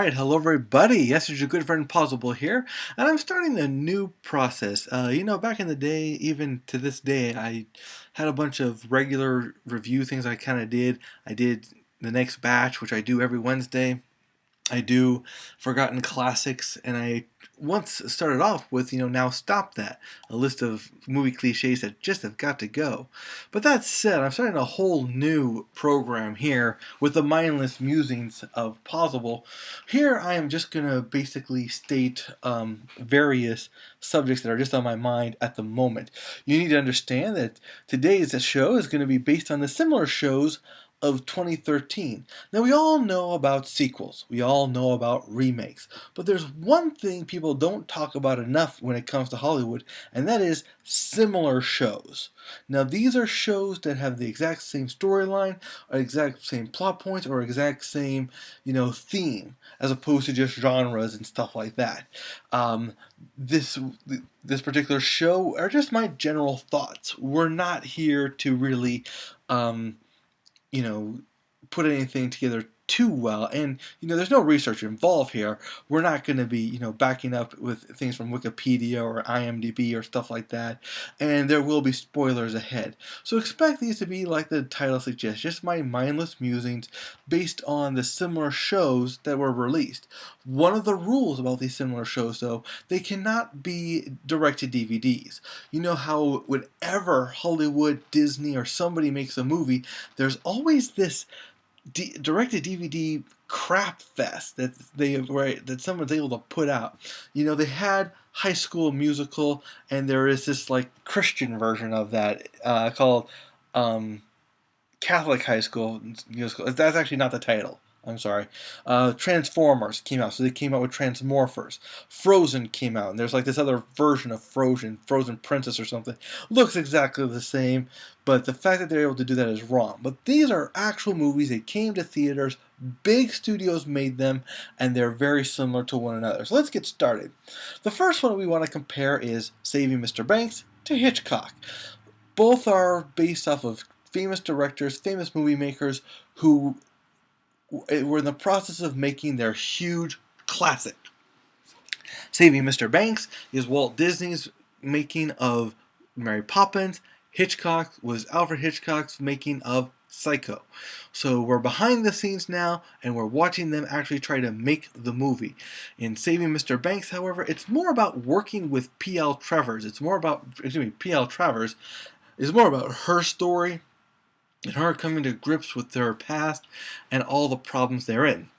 Alright, hello everybody. Yes, it's your good friend Pozzible here, and I'm starting a new process. Back in the day, even to this day, I had a bunch of regular review things I kind of did. I did the next batch, which I do every Wednesday. I do Forgotten Classics, and I once started off with, now stop that, a list of movie cliches that just have got to go. But that said, I'm starting a whole new program here with the mindless musings of Possible. Here I am just going to basically state various subjects that are just on my mind at the moment. You need to understand that today's show is going to be based on the similar shows of 2013. Now, we all know about sequels, we all know about remakes, but there's one thing people don't talk about enough when it comes to Hollywood, and that is similar shows. Now, these are shows that have the exact same storyline, or exact same plot points, or exact same, theme, as opposed to just genres and stuff like that. This particular show are just my general thoughts. We're not here to really you know, put anything together too well. And, there's no research involved here. We're not going to be, backing up with things from Wikipedia or IMDb or stuff like that. And there will be spoilers ahead. So expect these to be, like the title suggests, just my mindless musings based on the similar shows that were released. One of the rules about these similar shows, though, they cannot be direct to DVDs. You know how whenever Hollywood, Disney, or somebody makes a movie, there's always this direct-to-DVD crap fest that someone's able to put out. They had High School Musical, and there is this like Christian version of that called Catholic High School Musical. That's actually not the title. I'm sorry. Transformers came out, so they came out with Transmorphers. Frozen came out, and there's like this other version of Frozen Princess or something. Looks exactly the same, but the fact that they're able to do that is wrong. But these are actual movies. They came to theaters. Big studios made them, and they're very similar to one another. So let's get started. The first one we want to compare is Saving Mr. Banks to Hitchcock. Both are based off of famous directors, famous movie makers who were in the process of making their huge classic. Saving Mr. Banks is Walt Disney's making of Mary Poppins. Hitchcock was Alfred Hitchcock's making of Psycho. So we're behind the scenes now, and we're watching them actually try to make the movie. In Saving Mr. Banks, however, it's more about working with P.L. Travers. P.L. Travers is more about her story and her coming to grips with their past and all the problems they're in.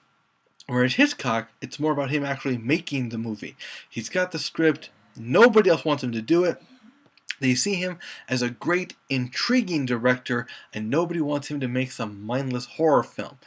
Whereas Hitchcock, it's more about him actually making the movie. He's got the script, nobody else wants him to do it. They see him as a great, intriguing director, and nobody wants him to make some mindless horror film.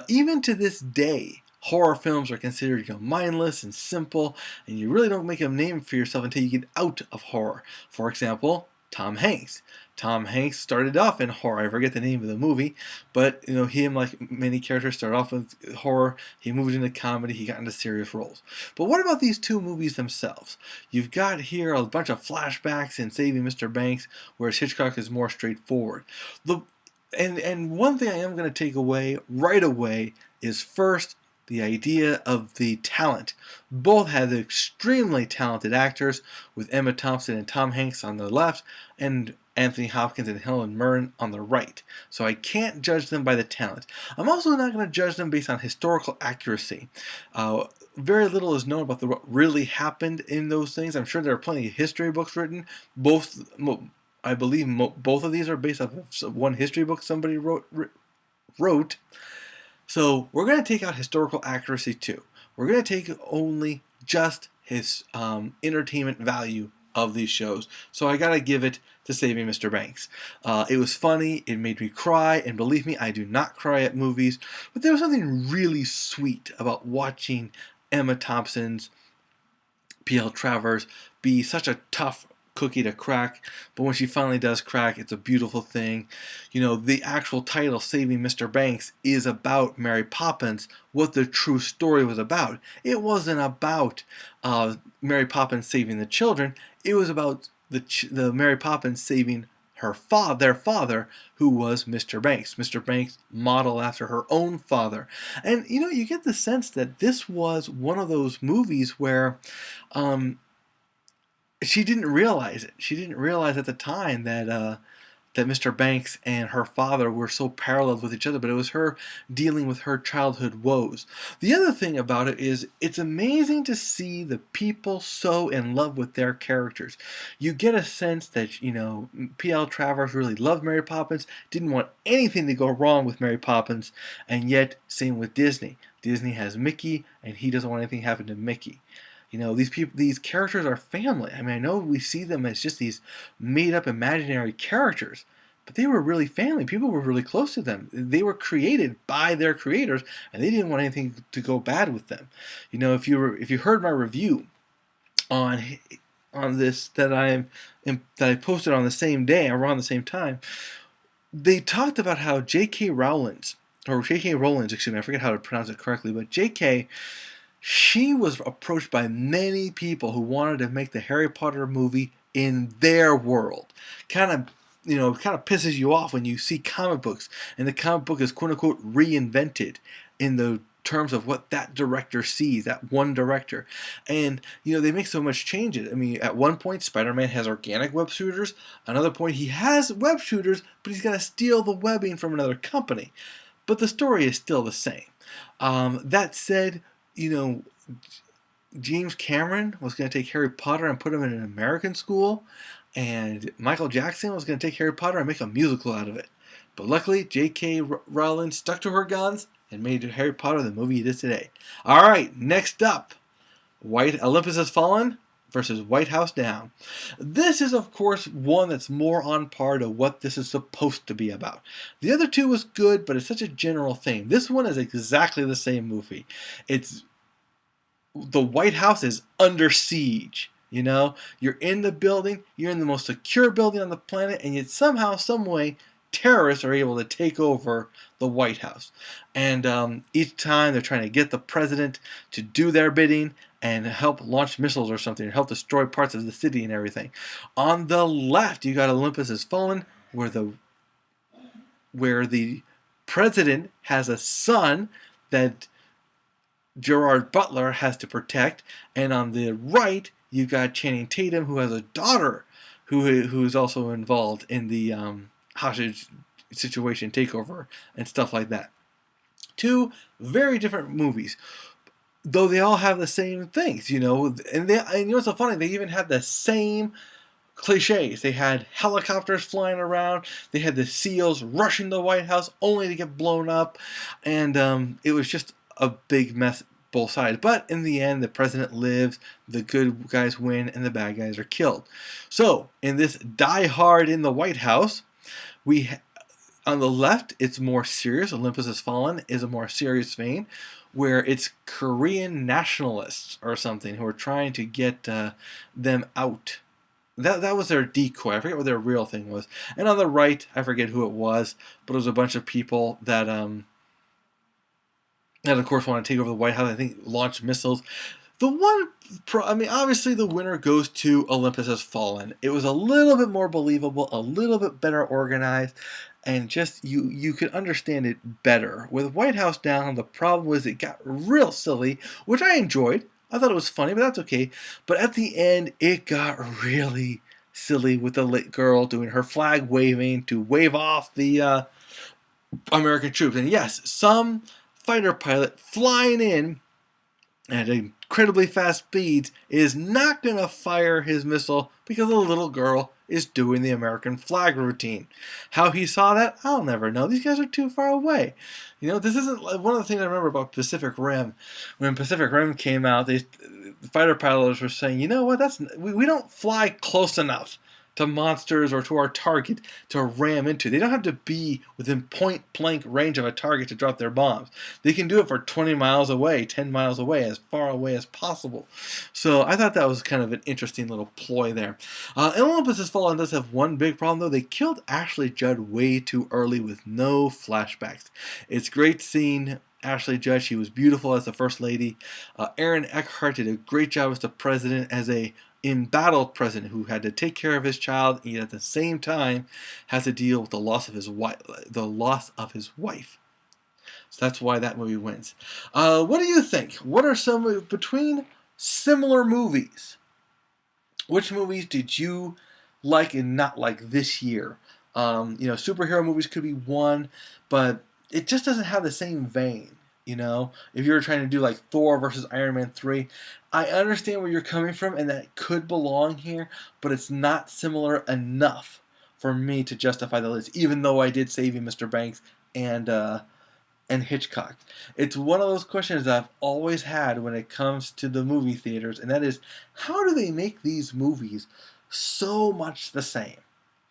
Even to this day, horror films are considered mindless and simple, and you really don't make a name for yourself until you get out of horror. For example, Tom Hanks. Tom Hanks started off in horror. I forget the name of the movie, but him, like many characters, started off with horror. He moved into comedy. He got into serious roles. But what about these two movies themselves? You've got here a bunch of flashbacks in Saving Mr. Banks, whereas Hitchcock is more straightforward. And one thing I am going to take away right away is first the idea of the talent. Both had extremely talented actors, with Emma Thompson and Tom Hanks on the left, and Anthony Hopkins and Helen Mirren on the right. So I can't judge them by the talent. I'm also not going to judge them based on historical accuracy. Very little is known about what really happened in those things. I'm sure there are plenty of history books written. I believe both of these are based off of one history book somebody wrote. So we're going to take out historical accuracy too. We're going to take only just his entertainment value of these shows. So I got to give it to Saving Mr. Banks. It was funny, it made me cry, and believe me, I do not cry at movies, but there was something really sweet about watching Emma Thompson's P.L. Travers be such a tough cookie to crack, but when she finally does crack, it's a beautiful thing. The actual title, Saving Mr. Banks, is about Mary Poppins, what the true story was about. It wasn't about Mary Poppins saving the children, it was about the Mary Poppins saving their father, who was Mr. Banks. Mr. Banks modeled after her own father. And, you get the sense that this was one of those movies where she didn't realize it. She didn't realize at the time that Mr. Banks and her father were so paralleled with each other, but it was her dealing with her childhood woes. The other thing about it is it's amazing to see the people so in love with their characters. You get a sense that, P.L. Travers really loved Mary Poppins, didn't want anything to go wrong with Mary Poppins, and yet, same with Disney. Disney has Mickey, and he doesn't want anything to happen to Mickey. These characters are family. I mean, I know we see them as just these made-up imaginary characters, but they were really family. People were really close to them. They were created by their creators, and they didn't want anything to go bad with them. If you heard my review on this that I posted on the same day, around the same time, they talked about how J.K. Rowling, excuse me, I forget how to pronounce it correctly, but J.K., she was approached by many people who wanted to make the Harry Potter movie in their world. Kind of pisses you off when you see comic books and the comic book is quote unquote reinvented in the terms of what that director sees, that one director. And they make so much changes. I mean, at one point Spider-Man has organic web shooters, another point he has web shooters, but he's got to steal the webbing from another company. But the story is still the same. That said, James Cameron was going to take Harry Potter and put him in an American school, and Michael Jackson was going to take Harry Potter and make a musical out of it. But luckily, J.K. Rowling stuck to her guns and made Harry Potter the movie it is today. All right, next up, Olympus Has Fallen versus White House Down. This is, of course, one that's more on par to what this is supposed to be about. The other two was good, but it's such a general theme. This one is exactly the same movie. The White House is under siege. You're in the building, you're in the most secure building on the planet, and yet somehow, some way, terrorists are able to take over the White House. And each time they're trying to get the president to do their bidding and help launch missiles or something, or help destroy parts of the city and everything. On the left, you got Olympus Has Fallen, where the president has a son that Gerard Butler has to protect, and on the right, you got Channing Tatum, who has a daughter who is also involved in the hostage situation, takeover, and stuff like that. Two very different movies, though they all have the same things, And what's so funny? They even had the same cliches. They had helicopters flying around. They had the SEALs rushing the White House only to get blown up, and it was just a big mess, both sides. But in the end, the president lives, the good guys win, and the bad guys are killed. So, in this Die Hard in the White House, on the left, it's more serious. Olympus Has Fallen is a more serious vein, where it's Korean nationalists or something who are trying to get them out. That was their decoy. I forget what their real thing was. And on the right, I forget who it was, but it was a bunch of people that of course want to take over the White House. I think launch missiles. Obviously the winner goes to Olympus Has Fallen. It was a little bit more believable, a little bit better organized, and just you could understand it better. With White House Down, the problem was it got real silly, which I enjoyed. I thought it was funny, but that's okay. But at the end, it got really silly with the lit girl doing her flag waving to wave off the American troops. And yes, some fighter pilot flying in at incredibly fast speeds is not going to fire his missile because the little girl is doing the American flag routine. How he saw that, I'll never know. These guys are too far away. This isn't one of the things I remember about Pacific Rim. When Pacific Rim came out, the fighter pilots were saying, we don't fly close enough to monsters or to our target to ram into. They don't have to be within point-blank range of a target to drop their bombs. They can do it for 20 miles away, 10 miles away, as far away as possible. So I thought that was kind of an interesting little ploy there. Olympus Has Fallen does have one big problem, though. They killed Ashley Judd way too early with no flashbacks. It's great seeing Ashley Judd. She was beautiful as the First Lady. Aaron Eckhart did a great job as the President, as a embattled president who had to take care of his child and at the same time has to deal with the loss of his wife. So that's why that movie wins. What do you think? What are some between similar movies? Which movies did you like and not like this year? Superhero movies could be one, but it just doesn't have the same vein. If you were trying to do like Thor versus Iron Man 3, I understand where you're coming from, and that could belong here, but it's not similar enough for me to justify the list, even though I did Saving Mr. Banks and Hitchcock. It's one of those questions that I've always had when it comes to the movie theaters, and that is, how do they make these movies so much the same?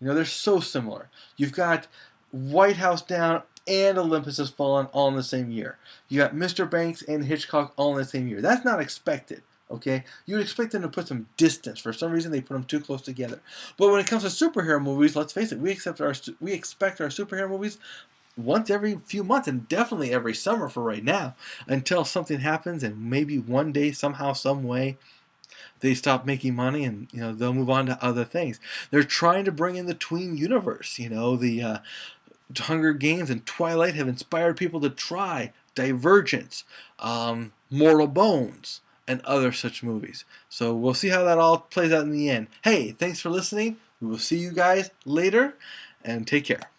They're so similar. You've got White House Down and Olympus Has Fallen all in the same year. You got Mr. Banks and Hitchcock all in the same year. That's not expected. Okay, you'd expect them to put some distance. For some reason, they put them too close together. But when it comes to superhero movies, let's face it, we expect our superhero movies once every few months, and definitely every summer for right now, until something happens, and maybe one day, somehow, some way, they stop making money, and they'll move on to other things. They're trying to bring in the tween universe. The Hunger Games and Twilight have inspired people to try Divergence, Mortal Bones, and other such movies. So we'll see how that all plays out in the end. Hey, thanks for listening. We will see you guys later, and take care.